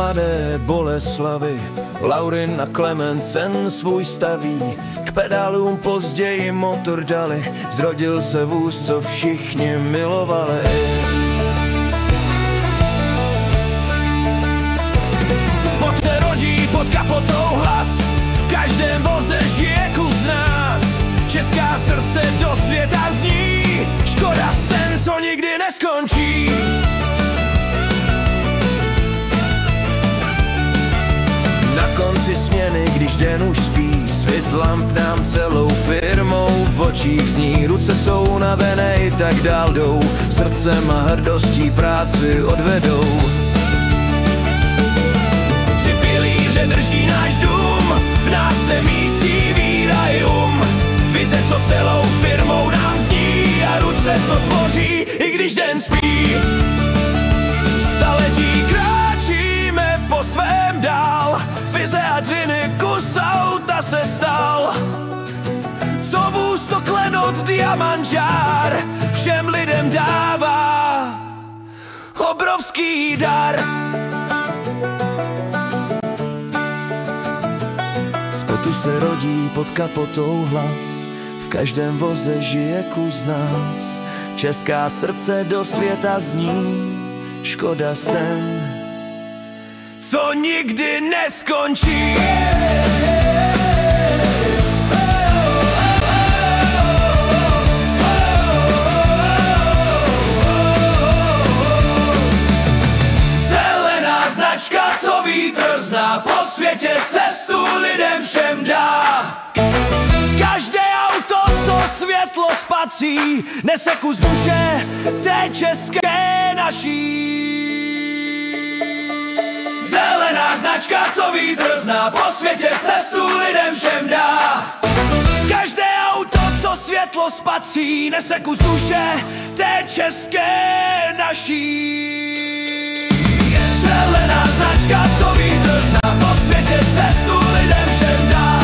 mladé Boleslavy Laurin a Klemencen svůj staví. K pedálům později motor dali, zrodil se vůz, co všichni milovali. Spod se rodí pod kapotou hlas, v každém voze žije kus nás. Česká srdce do světa zní, Škoda sen, co nikdy neskončí. Na konci směny, když den už spí, svit lamp nám celou firmou v očích zní. Ruce jsou unavené, tak dál jdou, srdcem a hrdostí práci odvedou. Tři pilíře drží náš dům, v nás se mísí víra i vize, co celou firmou nám zní, a ruce, co tvoří, i když den spí. Staletí kráčíme po svém dál, z vize a dřiny kus auta se stal. Co vůz, to klenot, diamant, žár, všem lidem dává obrovský dar. Z potu se rodí pod kapotou hlas, v každém voze žije kus nás. Česká srdce do světa zní, Škoda sen, co nikdy neskončí. Zelená značka, co vítr zná, po světě cestu lidem všem dá. Každé auto, co světlo spatří, nese kus duše té české naší. Zelená značka, co vítr zná, po světě cestu lidem všem dá. Každé auto, co světlo spatří, nese kus duše té české naší. Zelená značka, co vítr zná, po světě cestu lidem všem dá.